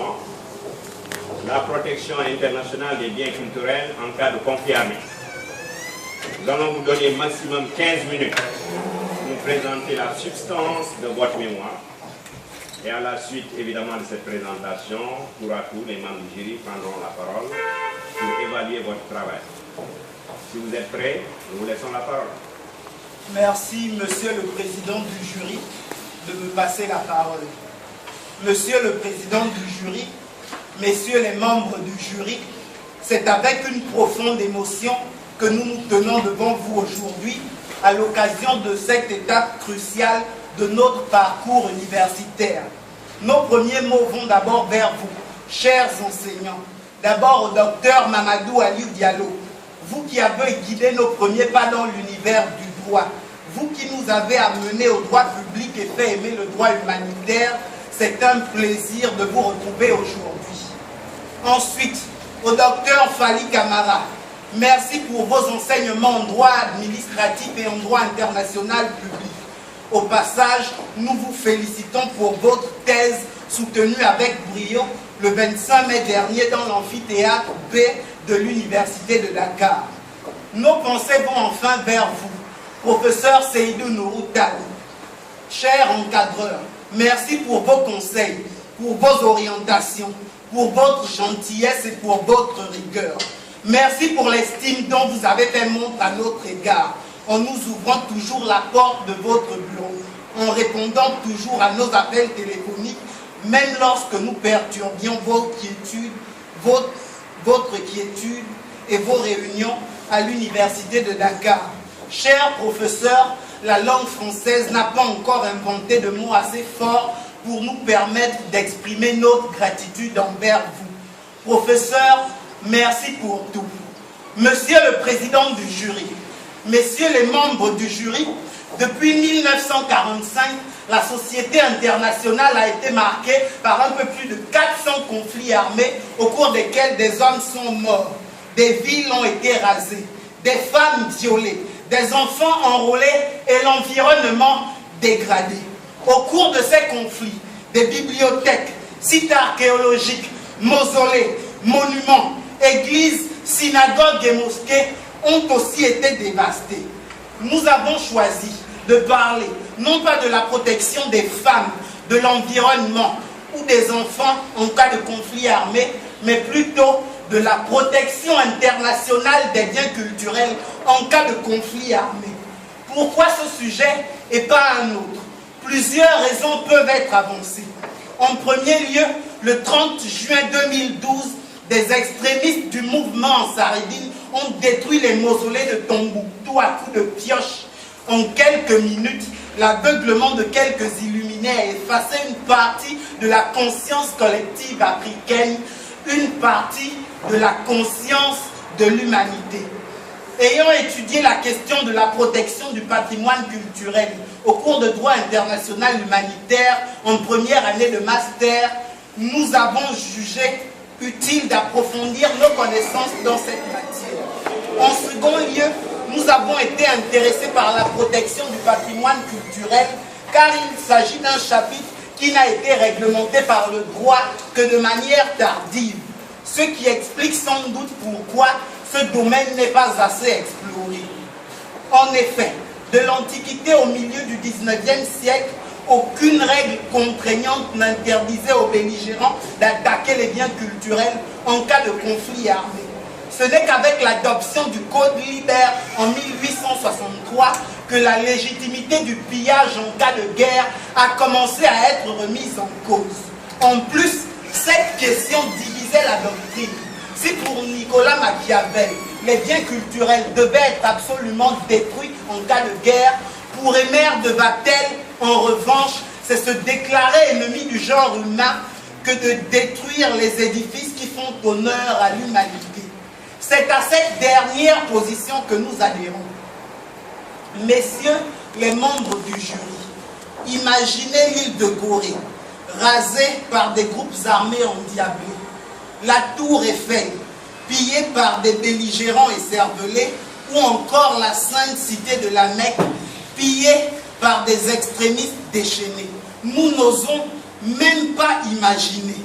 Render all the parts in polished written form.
suivant. La protection internationale des biens culturels en cas de conflit armé. Nous allons vous donner maximum 15 minutes pour présenter la substance de votre mémoire. Et à la suite, évidemment, de cette présentation, tour à tour, les membres du jury prendront la parole pour évaluer votre travail. Si vous êtes prêts, nous vous laissons la parole. Merci, Monsieur le Président du jury, de me passer la parole. Monsieur le Président du jury, Messieurs les membres du jury, c'est avec une profonde émotion que nous nous tenons devant vous aujourd'hui à l'occasion de cette étape cruciale de notre parcours universitaire. Nos premiers mots vont d'abord vers vous, chers enseignants. D'abord au docteur Mamadou Aliou Diallo, vous qui avez guidé nos premiers pas dans l'univers du droit, vous qui nous avez amenés au droit public et fait aimer le droit humanitaire, c'est un plaisir de vous retrouver aujourd'hui. Ensuite, au docteur Fali Camara, merci pour vos enseignements en droit administratif et en droit international public. Au passage, nous vous félicitons pour votre thèse soutenue avec brio le 25 mai dernier dans l'amphithéâtre B de l'Université de Dakar. Nos pensées vont enfin vers vous, professeur Seydou Nourou Talou. Cher encadreur, merci pour vos conseils, pour vos orientations, pour votre gentillesse et pour votre rigueur. Merci pour l'estime dont vous avez fait montre à notre égard, en nous ouvrant toujours la porte de votre bureau, en répondant toujours à nos appels téléphoniques, même lorsque nous perturbions vos quiétudes, votre quiétude et vos réunions à l'Université de Dakar. Cher professeur, la langue française n'a pas encore inventé de mots assez forts pour nous permettre d'exprimer notre gratitude envers vous. Professeur, merci pour tout. Monsieur le président du jury, messieurs les membres du jury, depuis 1945, la société internationale a été marquée par un peu plus de 400 conflits armés au cours desquels des hommes sont morts, des villes ont été rasées, des femmes violées, des enfants enrôlés et l'environnement dégradé. Au cours de ces conflits, des bibliothèques, sites archéologiques, mausolées, monuments, églises, synagogues et mosquées ont aussi été dévastés. Nous avons choisi de parler non pas de la protection des femmes, de l'environnement ou des enfants en cas de conflit armé, mais plutôt de la protection internationale des biens culturels en cas de conflit armé. Pourquoi ce sujet et pas un autre? Plusieurs raisons peuvent être avancées. En premier lieu, le 30 juin 2012, des extrémistes du mouvement Ansaridine ont détruit les mausolées de Tombouctou à coups de pioche. En quelques minutes, l'aveuglement de quelques illuminés a effacé une partie de la conscience collective africaine, une partie de la conscience de l'humanité. Ayant étudié la question de la protection du patrimoine culturel au cours de droit international humanitaire en première année de master, nous avons jugé utile d'approfondir nos connaissances dans cette matière. En second lieu, nous avons été intéressés par la protection du patrimoine culturel car il s'agit d'un chapitre qui n'a été réglementé par le droit que de manière tardive, ce qui explique sans doute pourquoi ce domaine n'est pas assez exploré. En effet, de l'Antiquité au milieu du 19e siècle, aucune règle contraignante n'interdisait aux belligérants d'attaquer les biens culturels en cas de conflit armé. Ce n'est qu'avec l'adoption du Code Libère en 1863 que la légitimité du pillage en cas de guerre a commencé à être remise en cause. En plus, cette question divisait la doctrine. Si pour Nicolas Machiavel, les biens culturels devaient être absolument détruits en cas de guerre, pour Aimère de Vatel, en revanche, c'est se déclarer ennemi du genre humain que de détruire les édifices qui font honneur à l'humanité. C'est à cette dernière position que nous adhérons. Messieurs les membres du jury, imaginez l'île de Gorée, rasée par des groupes armés endiablés, la tour Eiffel, pillée par des belligérants écervelés, ou encore la sainte cité de la Mecque, pillée par des extrémistes déchaînés. Nous n'osons même pas imaginer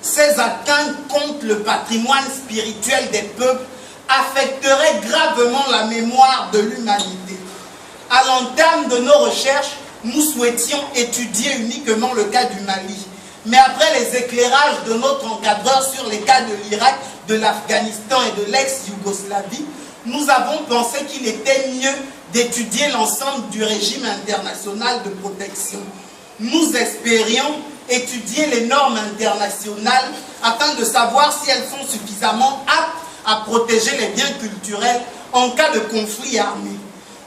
ces atteintes contre le patrimoine spirituel des peuples affecteraient gravement la mémoire de l'humanité. À l'entame de nos recherches, nous souhaitions étudier uniquement le cas du Mali. Mais après les éclairages de notre encadreur sur les cas de l'Irak, de l'Afghanistan et de l'ex-Yougoslavie, nous avons pensé qu'il était mieux d'étudier l'ensemble du régime international de protection. Nous espérions étudier les normes internationales afin de savoir si elles sont suffisamment aptes à protéger les biens culturels en cas de conflit armé.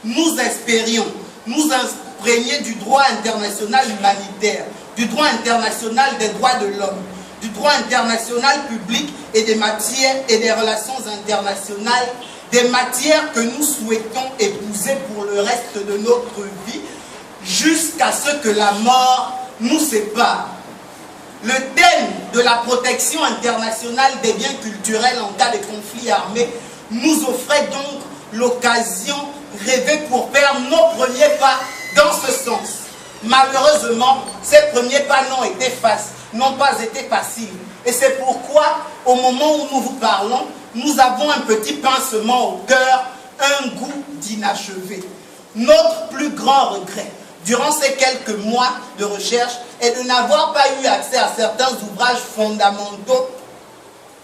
Nous espérions nous imprégner du droit international humanitaire, du droit international des droits de l'homme, du droit international public et des matières et des relations internationales, des matières que nous souhaitons épouser pour le reste de notre vie, jusqu'à ce que la mort nous sépare. Le thème de la protection internationale des biens culturels en cas de conflit armé nous offrait donc l'occasion rêvée pour faire nos premiers pas dans ce sens. Malheureusement, ces premiers pas n'ont pas été faciles. Et c'est pourquoi, au moment où nous vous parlons, nous avons un petit pincement au cœur, un goût d'inachevé. Notre plus grand regret, durant ces quelques mois de recherche, est de n'avoir pas eu accès à certains ouvrages fondamentaux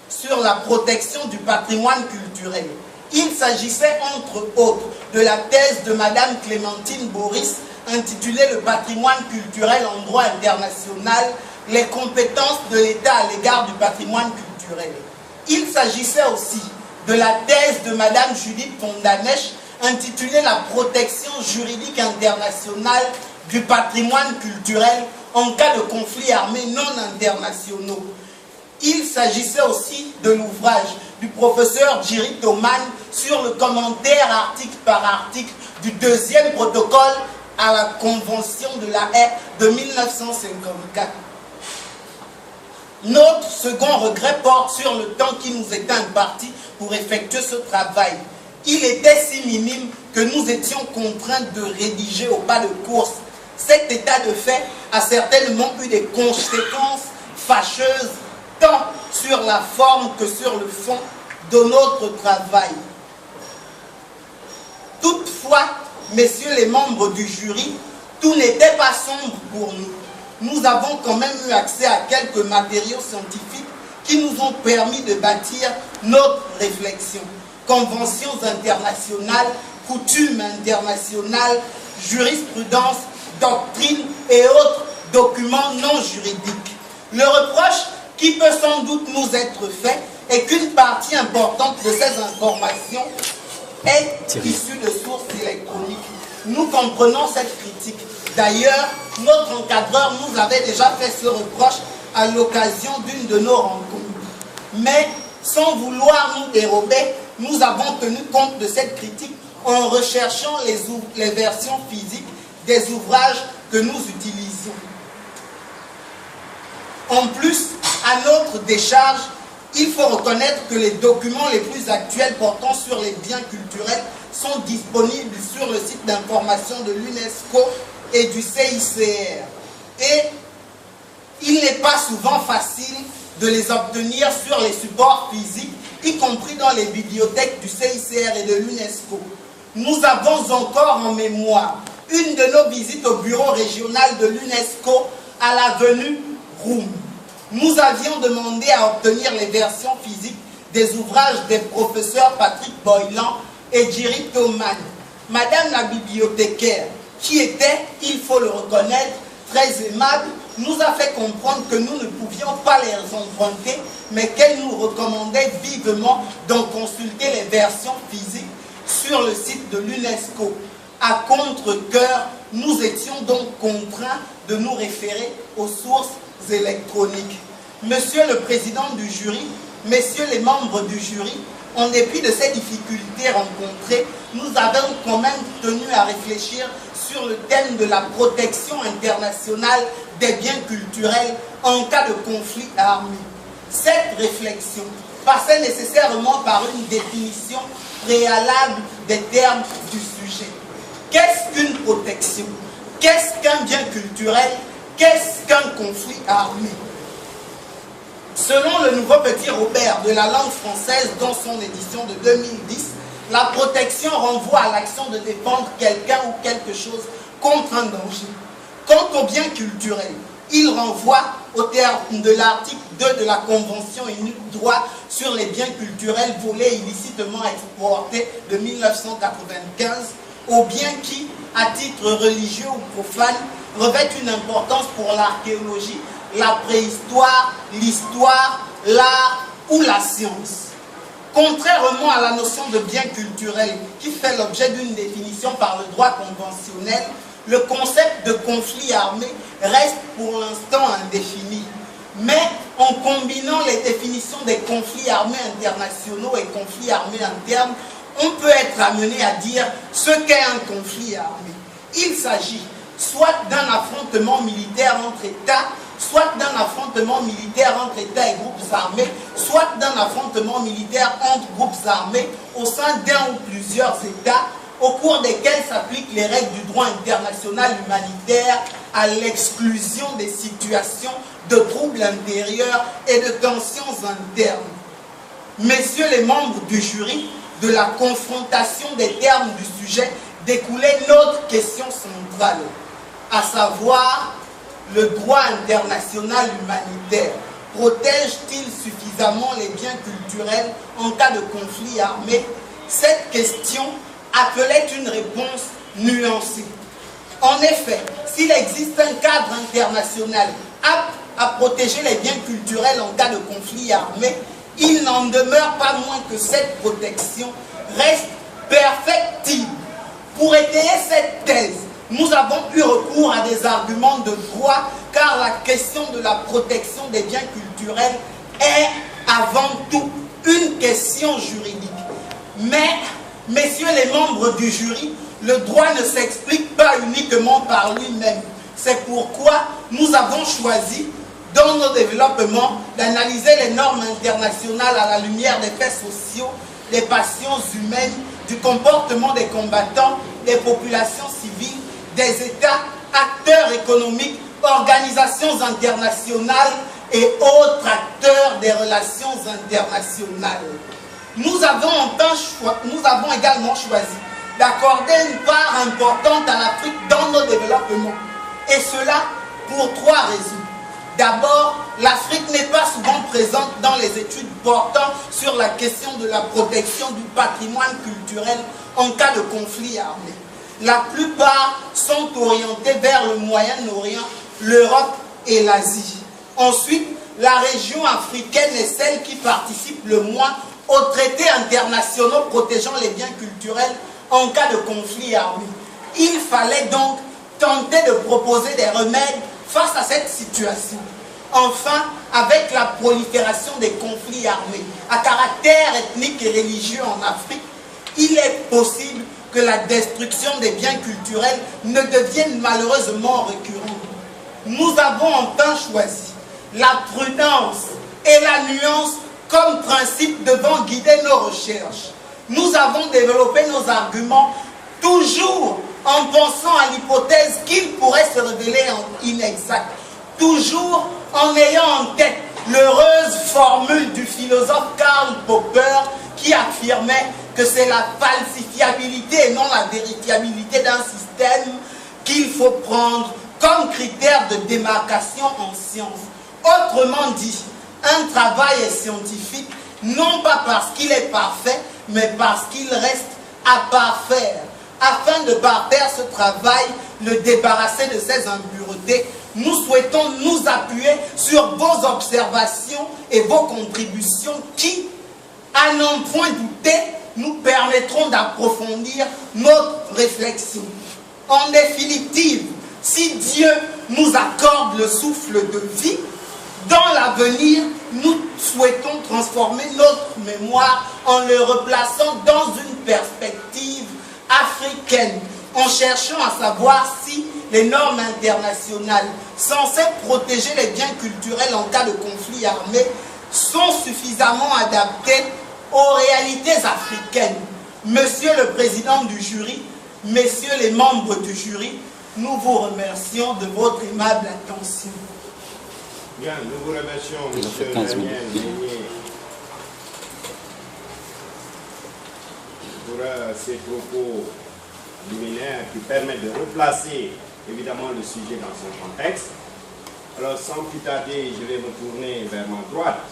sur la protection du patrimoine culturel. Il s'agissait entre autres de la thèse de Madame Clémentine Boris intitulée « Le patrimoine culturel en droit international, les compétences de l'État à l'égard du patrimoine culturel ». Il s'agissait aussi de la thèse de Madame Judith Fondanèche intitulée « La protection juridique internationale du patrimoine culturel en cas de conflits armés non internationaux ». Il s'agissait aussi de l'ouvrage du professeur Djirit Oman sur le commentaire article par article du deuxième protocole à la Convention de la Haye de 1954. Notre second regret porte sur le temps qui nous était imparti pour effectuer ce travail. Il était si minime que nous étions contraints de rédiger au pas de course. Cet état de fait a certainement eu des conséquences fâcheuses tant sur la forme que sur le fond de notre travail. Toutefois, messieurs les membres du jury, tout n'était pas sombre pour nous. Nous avons quand même eu accès à quelques matériaux scientifiques qui nous ont permis de bâtir notre réflexion. Conventions internationales, coutumes internationales, jurisprudence, doctrine et autres documents non juridiques. Le reproche qui peut sans doute nous être fait est qu'une partie importante de ces informations est issue de sources électroniques. Nous comprenons cette critique. D'ailleurs, notre encadreur nous avait déjà fait ce reproche à l'occasion d'une de nos rencontres. Mais sans vouloir nous dérober, nous avons tenu compte de cette critique en recherchant les versions physiques des ouvrages que nous utilisons. En plus, à notre décharge, il faut reconnaître que les documents les plus actuels portant sur les biens culturels sont disponibles sur le site d'information de l'UNESCO et du CICR. Et il n'est pas souvent facile de les obtenir sur les supports physiques, y compris dans les bibliothèques du CICR et de l'UNESCO. Nous avons encore en mémoire une de nos visites au bureau régional de l'UNESCO à l'avenue Roume. Nous avions demandé à obtenir les versions physiques des ouvrages des professeurs Patrick Boylan et Djirit Oman. Madame la bibliothécaire, qui était, il faut le reconnaître, très aimable, nous a fait comprendre que nous ne pouvions pas les emprunter, mais qu'elle nous recommandait vivement d'en consulter les versions physiques sur le site de l'UNESCO. À contre-cœur, nous étions donc contraints de nous référer aux sources électroniques. Monsieur le président du jury, messieurs les membres du jury, en dépit de ces difficultés rencontrées, nous avons quand même tenu à réfléchir sur le thème de la protection internationale des biens culturels en cas de conflit armé. Cette réflexion passait nécessairement par une définition préalable des termes du sujet. Qu'est-ce qu'une protection? Qu'est-ce qu'un bien culturel? Qu'est-ce qu'un conflit armé? Selon le Nouveau Petit Robert de la langue française dans son édition de 2010, la protection renvoie à l'action de défendre quelqu'un ou quelque chose contre un danger. Quant aux biens culturels, il renvoie au terme de l'article 2 de la Convention unique droit sur les biens culturels volés illicitement exportés de 1995 aux biens qui, à titre religieux ou profane, revêtent une importance pour l'archéologie, la préhistoire, l'histoire, l'art ou la science. Contrairement à la notion de bien culturel qui fait l'objet d'une définition par le droit conventionnel, le concept de conflit armé reste pour l'instant indéfini. Mais en combinant les définitions des conflits armés internationaux et conflits armés internes, on peut être amené à dire ce qu'est un conflit armé. Il s'agit soit d'un affrontement militaire entre États, soit d'un affrontement militaire entre États et groupes armés, soit d'un affrontement militaire entre groupes armés au sein d'un ou plusieurs États, au cours desquels s'appliquent les règles du droit international humanitaire à l'exclusion des situations de troubles intérieurs et de tensions internes. Messieurs les membres du jury, de la confrontation des termes du sujet découlait notre question centrale, à savoir, le droit international humanitaire protège-t-il suffisamment les biens culturels en cas de conflit armé? Cette question appelait une réponse nuancée. En effet, s'il existe un cadre international apte à protéger les biens culturels en cas de conflit armé, il n'en demeure pas moins que cette protection reste perfectible. Pour étayer cette thèse, nous avons eu recours à des arguments de droit car la question de la protection des biens culturels est avant tout une question juridique. Mais, messieurs les membres du jury, le droit ne s'explique pas uniquement par lui-même. C'est pourquoi nous avons choisi, dans nos développements, d'analyser les normes internationales à la lumière des faits sociaux, des passions humaines, du comportement des combattants, des populations civiles, des États, acteurs économiques, organisations internationales et autres acteurs des relations internationales. Nous avons également choisi d'accorder une part importante à l'Afrique dans nos développements. Et cela pour trois raisons. D'abord, l'Afrique n'est pas souvent présente dans les études portant sur la question de la protection du patrimoine culturel en cas de conflit armé. La plupart sont orientés vers le Moyen-Orient, l'Europe et l'Asie. Ensuite, la région africaine est celle qui participe le moins aux traités internationaux protégeant les biens culturels en cas de conflit armé. Il fallait donc tenter de proposer des remèdes face à cette situation. Enfin, avec la prolifération des conflits armés à caractère ethnique et religieux en Afrique, il est possible que la destruction des biens culturels ne devienne malheureusement récurrente. Nous avons enfin choisi la prudence et la nuance comme principe devant guider nos recherches. Nous avons développé nos arguments toujours en pensant à l'hypothèse qu'ils pourraient se révéler inexacts, toujours en ayant en tête l'heureuse formule du philosophe Karl Popper qui affirmait que c'est la falsifiabilité et non la vérifiabilité d'un système qu'il faut prendre comme critère de démarcation en science. Autrement dit, un travail est scientifique non pas parce qu'il est parfait, mais parce qu'il reste à parfaire. Afin de parfaire ce travail, le débarrasser de ses impuretés, nous souhaitons nous appuyer sur vos observations et vos contributions qui, à n'en point douter, nous permettront d'approfondir notre réflexion. En définitive, si Dieu nous accorde le souffle de vie, dans l'avenir, nous souhaitons transformer notre mémoire en le replaçant dans une perspective africaine, en cherchant à savoir si les normes internationales censées protéger les biens culturels en cas de conflit armé sont suffisamment adaptées aux réalités africaines. Monsieur le président du jury, messieurs les membres du jury, nous vous remercions de votre aimable attention. Bien, nous vous remercions, M. Daniel Meunier, pour ces propos liminaires qui permettent de replacer évidemment le sujet dans son contexte. Alors sans plus tarder, je vais me tourner vers ma droite,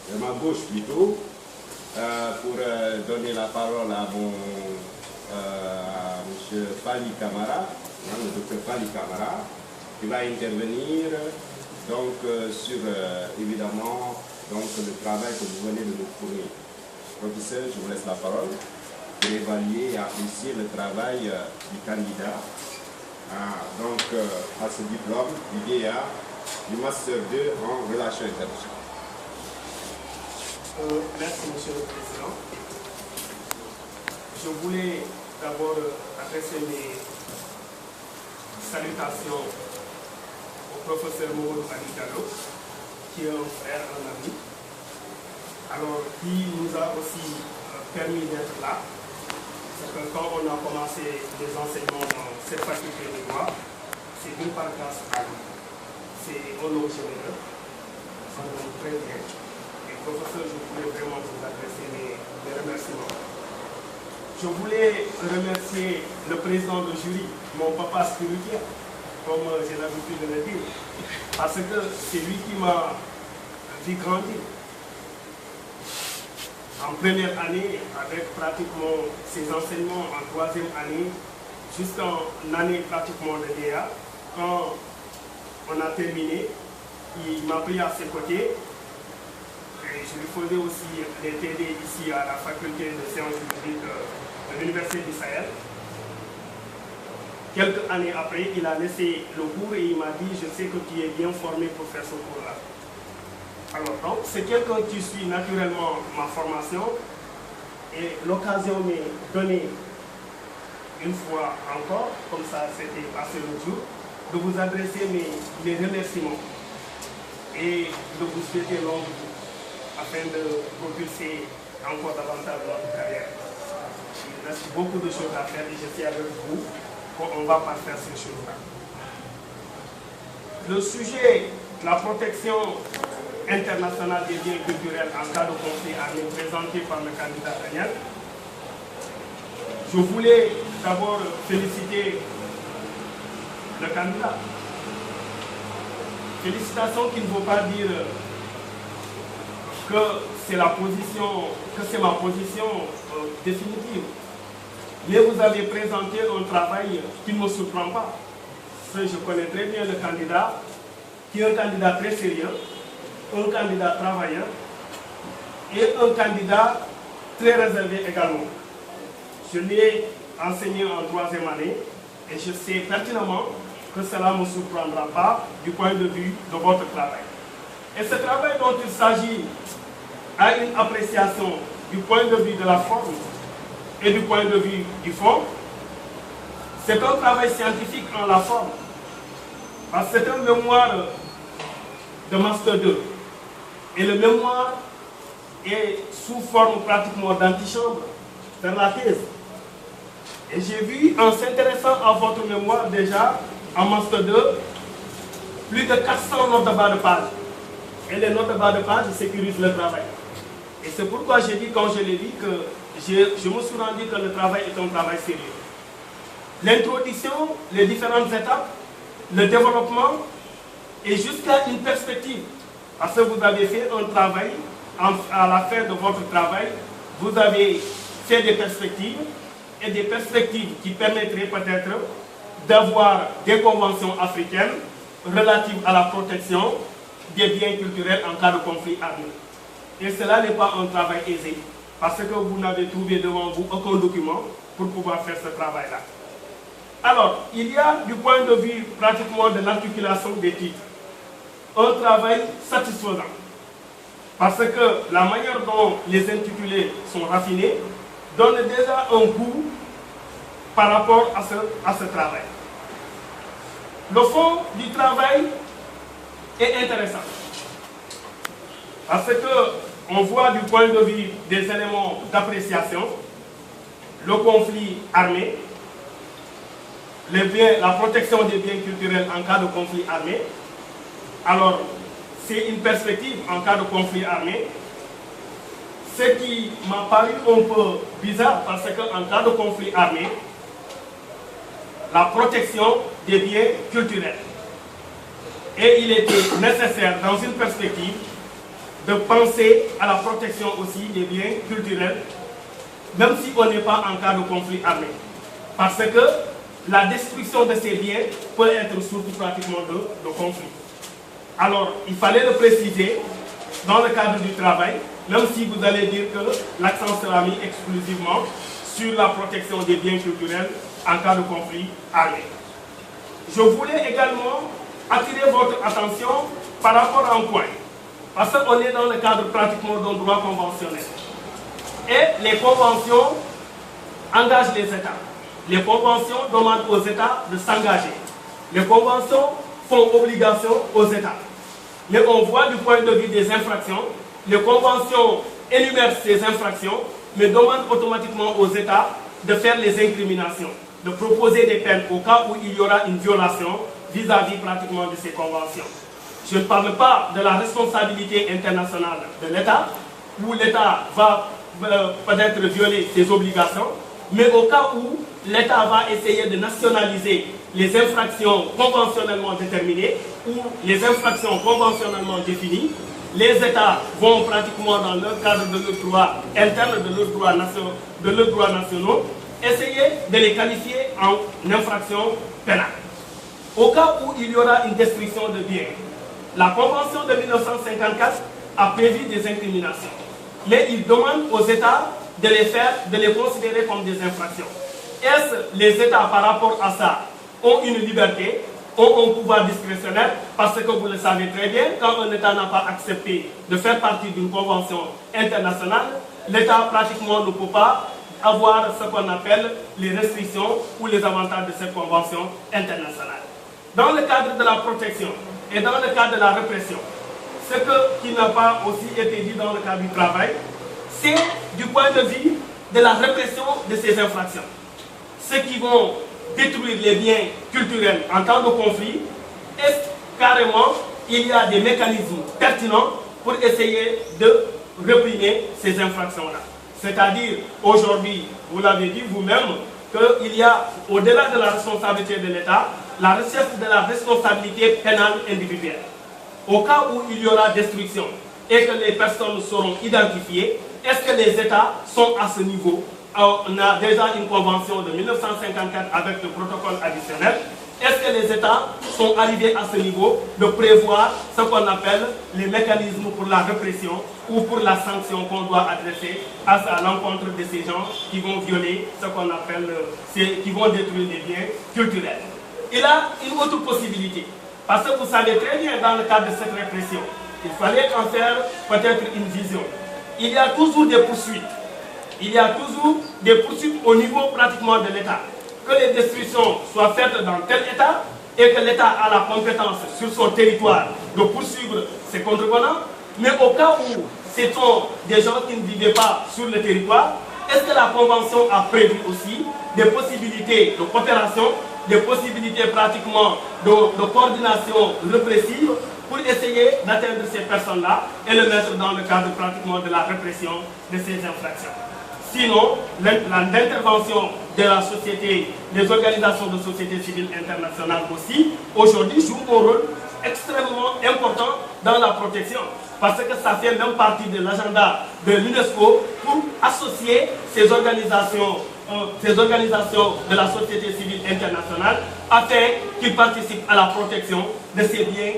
vers ma gauche plutôt, pour donner la parole à M. Fali Camara, le docteur Fali Camara, qui va intervenir donc, sur évidemment donc, le travail que vous venez de nous fournir. Professeur, je vous laisse la parole pour évaluer et apprécier le travail du candidat donc, à ce diplôme du DEA du Master 2 en Relations internationales. Merci, Monsieur le Président. Je voulais d'abord adresser mes salutations au professeur Mamadou Diallo, qui est un frère, un ami, alors qui nous a aussi permis d'être là. C'est que quand on a commencé les enseignements dans cette faculté de droit, c'est d'une part grâce à lui. C'est un homme généreux, ça me donne très bien. Et professeur, je voulais vraiment vous adresser mes remerciements. Je voulais remercier le président de jury, mon papa spirituel, comme j'ai l'habitude de le dire, parce que c'est lui qui m'a fait grandir. En première année, avec pratiquement ses enseignements en troisième année, jusqu'en année pratiquement de DEA, quand on a terminé, il m'a pris à ses côtés. Et je lui faisais aussi les TD ici à la faculté de sciences juridiques de l'Université du Sahel. Quelques années après, il a laissé le cours et il m'a dit « Je sais que tu es bien formé pour faire ce cours-là ». Alors donc, c'est quelqu'un qui suit naturellement ma formation et l'occasion m'est donnée une fois encore, comme ça s'était passé l'autre jour, de vous adresser mes remerciements et de vous souhaiter longue vie afin de propulser encore davantage notre carrière. Il reste beaucoup de choses à faire et je suis avec vous qu'on va pas faire ces choses-là. Le sujet de la protection internationale des biens culturels en cas de conflit armé présenté par le candidat Daniel, je voulais d'abord féliciter le candidat. Félicitations qui ne vont pas dire que c'est ma position définitive. Mais vous avez présenté un travail qui ne me surprend pas. Parce que je connais très bien le candidat, qui est un candidat très sérieux, un candidat travailleur et un candidat très réservé également. Je l'ai enseigné en troisième année et je sais pertinemment que cela ne me surprendra pas du point de vue de votre travail. Et ce travail dont il s'agit a une appréciation du point de vue de la forme et du point de vue du fond. C'est un travail scientifique en la forme, parce que c'est un mémoire de Master 2. Et le mémoire est sous forme pratiquement d'antichambre, vers la thèse. Et j'ai vu, en s'intéressant à votre mémoire déjà, en Master 2, plus de 400 notes de bas de page. Et les notes de bas de page sécurisent le travail. Et c'est pourquoi j'ai dit, quand je l'ai dit, que je me suis rendu que le travail est un travail sérieux. L'introduction, les différentes étapes, le développement et jusqu'à une perspective. Parce que vous avez fait un travail, à la fin de votre travail, vous avez fait des perspectives et des perspectives qui permettraient peut-être d'avoir des conventions africaines relatives à la protection des biens culturels en cas de conflit armé. Et cela n'est pas un travail aisé, parce que vous n'avez trouvé devant vous aucun document pour pouvoir faire ce travail-là. Alors, il y a du point de vue pratiquement de l'articulation des titres, un travail satisfaisant. Parce que la manière dont les intitulés sont raffinés donne déjà un goût par rapport à ce travail. Le fond du travail est intéressant. Parce qu'on voit du point de vue des éléments d'appréciation, le conflit armé, la protection des biens culturels en cas de conflit armé. Alors, c'est une perspective en cas de conflit armé. Ce qui m'a paru un peu bizarre parce qu'en cas de conflit armé, la protection des biens culturels. Et il était nécessaire dans une perspective de penser à la protection aussi des biens culturels, même si on n'est pas en cas de conflit armé. Parce que la destruction de ces biens peut être source pratiquement de conflit. Alors, il fallait le préciser dans le cadre du travail, même si vous allez dire que l'accent sera mis exclusivement sur la protection des biens culturels en cas de conflit armé. Je voulais également attirer votre attention par rapport à un point, parce qu'on est dans le cadre pratiquement d'un droit conventionnel. Et les conventions engagent les États. Les conventions demandent aux États de s'engager. Les conventions font obligation aux États. Mais on voit du point de vue des infractions, les conventions énumèrent ces infractions, mais demandent automatiquement aux États de faire les incriminations, de proposer des peines au cas où il y aura une violation vis-à-vis pratiquement de ces conventions. Je ne parle pas de la responsabilité internationale de l'État, où l'État va peut-être violer ses obligations, mais au cas où l'État va essayer de nationaliser les infractions conventionnellement déterminées ou les infractions conventionnellement définies, les États vont pratiquement dans le cadre de leurs droits internes, de leurs droits nationaux, essayer de les qualifier en infractions pénales. Au cas où il y aura une destruction de biens, la Convention de 1954 a prévu des incriminations, mais il demande aux États de les considérer comme des infractions. Est-ce les États par rapport à ça ont une liberté, ont un pouvoir discrétionnaire? Parce que vous le savez très bien, quand un État n'a pas accepté de faire partie d'une convention internationale, l'État pratiquement ne peut pas avoir ce qu'on appelle les restrictions ou les avantages de cette convention internationale. Dans le cadre de la protection et dans le cadre de la répression, ce qui n'a pas aussi été dit dans le cadre du travail, c'est du point de vue de la répression de ces infractions. Ceux qui vont détruire les biens culturels en temps de conflit, est-ce carrément il y a des mécanismes pertinents pour essayer de réprimer ces infractions-là? C'est-à-dire, aujourd'hui, vous l'avez dit vous-même, qu'il y a, au-delà de la responsabilité de l'État, la recherche de la responsabilité pénale individuelle. Au cas où il y aura destruction et que les personnes seront identifiées, est-ce que les États sont à ce niveau? On a déjà une convention de 1954 avec le protocole additionnel. Est-ce que les États sont arrivés à ce niveau de prévoir ce qu'on appelle les mécanismes pour la répression ou pour la sanction qu'on doit adresser à l'encontre de ces gens qui vont violer ce qu'on appelle, qui vont détruire les biens culturels? Il y a une autre possibilité, parce que vous savez très bien dans le cadre de cette répression, il fallait en faire peut-être une vision. Il y a toujours des poursuites. Il y a toujours des poursuites au niveau pratiquement de l'État. Que les destructions soient faites dans tel État et que l'État a la compétence sur son territoire de poursuivre ses contrevenants, mais au cas où ce sont des gens qui ne vivaient pas sur le territoire, est-ce que la Convention a prévu aussi des possibilités de coopération, des possibilités pratiquement de coordination répressive pour essayer d'atteindre ces personnes-là et le mettre dans le cadre pratiquement de la répression de ces infractions? Sinon, l'intervention de la société, des organisations de société civile internationale aussi, aujourd'hui, joue un rôle extrêmement important dans la protection. Parce que ça fait même partie de l'agenda de l'UNESCO pour associer ces organisations de la société civile internationale afin qu'ils participent à la protection de ces biens